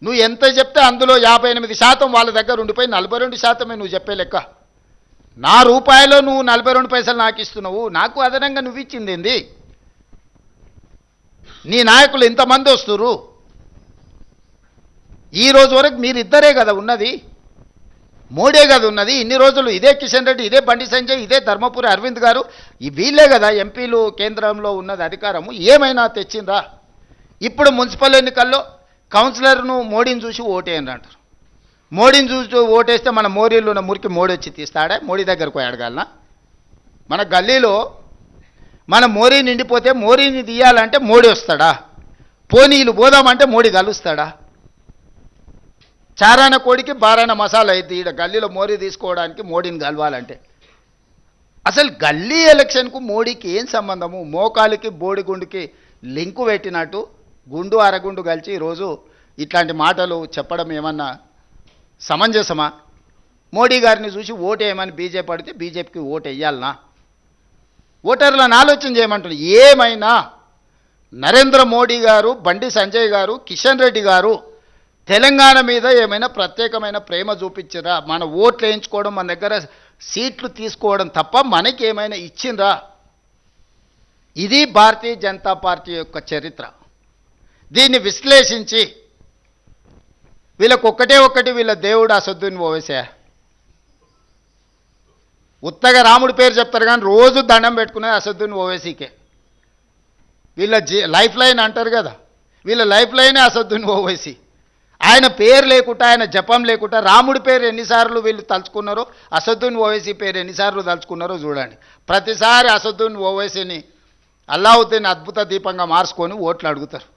నువ్వు ఎంత చెప్తే అందులో 58% వాళ్ళ దగ్గర ఉండిపోయి 42% నువ్వు చెప్పే లెక్క. నా రూపాయలో నువ్వు 42 పైసలు నాకు ఇస్తున్నావు, నాకు అదనంగా నువ్వు ఇచ్చింది ఏంది? నీ నాయకులు ఇంతమంది వస్తురు, ఈ రోజు వరకు మీరిద్దరే కదా ఉన్నది, మోడే కదా ఉన్నది. ఇన్ని రోజులు ఇదే కిషన్ రెడ్డి, ఇదే బండి సంజయ్, ఇదే ధర్మపురి అరవింద్ గారు, వీళ్ళే కదా ఎంపీలు కేంద్రంలో ఉన్నది అధికారము. ఏమైనా తెచ్చిందా? ఇప్పుడు మున్సిపల్ ఎన్నికల్లో కౌన్సిలర్ను మోడీని చూసి ఓటేయండి అంటారు. మోడీని చూసి ఓటేస్తే మన మోరీలో ఉన్న మురికి మోడీ వచ్చి తీస్తాడా? మోడీ దగ్గరకు పోయి అడగాలనా? మన గల్లీలో మన మోరీ నిండిపోతే మోరీని తీయాలంటే మోడీ వస్తాడా? పోనీలు పోదామంటే మోడీ కలుస్తాడా? చారాన కోడికి బారాన మసాలా అయితే ఈడ గల్లీలో మోరీ తీసుకోవడానికి మోడీని కలవాలంటే అసలు గల్లీ ఎలక్షన్కు మోడీకి ఏం సంబంధము? మోకాలికి బోడిగుండుకి లింకు పెట్టినట్టు గుండు అరగుండు కలిసి ఈరోజు ఇట్లాంటి మాటలు చెప్పడం ఏమన్నా సమంజసమా? మోడీ గారిని చూసి ఓటేయమని బీజేపీ అడిగితే బీజేపీకి ఓటు వేయాలనా? ఓటర్లను ఆలోచన చేయమంటున్నారు. ఏమైనా నరేంద్ర మోడీ గారు, బండి సంజయ్ గారు, కిషన్ రెడ్డి గారు తెలంగాణ మీద ఏమైనా ప్రత్యేకమైన ప్రేమ చూపించరా? మన ఓట్లు వేయించుకోవడం, మన దగ్గర సీట్లు తీసుకోవడం తప్ప మనకి ఏమైనా ఇచ్చిండ్రా? ఇది భారతీయ జనతా పార్టీ యొక్క చరిత్ర. దీన్ని విశ్లేషించి వీళ్ళకి ఒక్కటి వీళ్ళ దేవుడు అసదుద్దీన్ ఓవైసీ. ఉత్తగా రాముడి పేరు చెప్తారు కానీ రోజు దండం పెట్టుకునేది అసదుద్దీన్ ఓవైసీకే. వీళ్ళ లైఫ్ లైన్ అంటారు కదా, వీళ్ళ లైఫ్ లైనే అసదుద్దీన్ ఓవైసీ. ఆయన పేరు లేకుండా, ఆయన జపం లేకుండా రాముడి పేరు ఎన్నిసార్లు వీళ్ళు తలుచుకున్నారో, అసదుద్దీన్ ఓవైసీ పేరు ఎన్నిసార్లు తలుచుకున్నారో చూడండి. ప్రతిసారి అసదుద్దీన్ ఓవైసీని అల్లావుద్దీన్ అద్భుత దీపంగా మార్చుకొని ఓట్లు అడుగుతారు.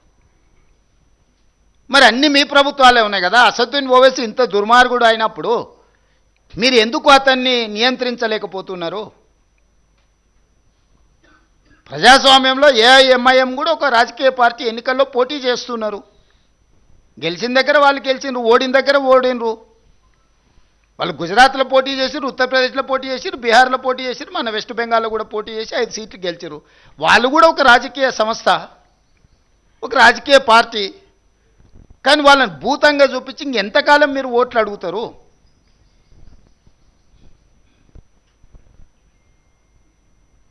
మరి అన్నీ మీ ప్రభుత్వాలే ఉన్నాయి కదా. అసదుద్దీన్ ఓవైసీ ఇంత దుర్మార్గుడు అయినప్పుడు మీరు ఎందుకు అతన్ని నియంత్రించలేకపోతున్నారు? ప్రజాస్వామ్యంలో ఏఐఎంఐఎం కూడా ఒక రాజకీయ పార్టీ ఎన్నికల్లో పోటీ చేస్తున్నారు. గెలిచిన దగ్గర వాళ్ళు గెలిచినారు, ఓడిన దగ్గర ఓడినరు. వాళ్ళు గుజరాత్లో పోటీ చేసిరు, ఉత్తరప్రదేశ్లో పోటీ చేసిరు, బీహార్లో పోటీ చేసిరు, మన వెస్ట్ బెంగాల్లో కూడా పోటీ చేసి 5 సీట్లు గెలిచారు. వాళ్ళు కూడా ఒక రాజకీయ సంస్థ, ఒక రాజకీయ పార్టీ. కానీ వాళ్ళని భూతంగా చూపించి ఇంకెంతకాలం మీరు ఓట్లు అడుగుతారు?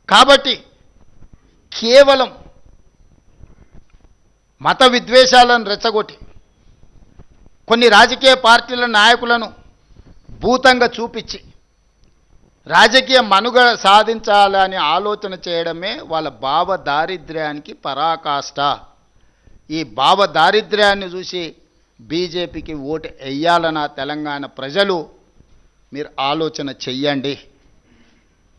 కాబట్టి కేవలం మత విద్వేషాలను రెచ్చగొట్టి కొన్ని రాజకీయ పార్టీల నాయకులను భూతంగా చూపించి రాజకీయ మనుగడ సాధించాలని ఆలోచన చేయడమే వాళ్ళ భావ దారిద్ర్యానికి పరాకాష్ట. ఈ భావ దారిద్ర్యాన్ని చూసి బీజేపీకి ఓటు వేయాలన్న తెలంగాణ ప్రజలు మీరు ఆలోచన చెయ్యండి.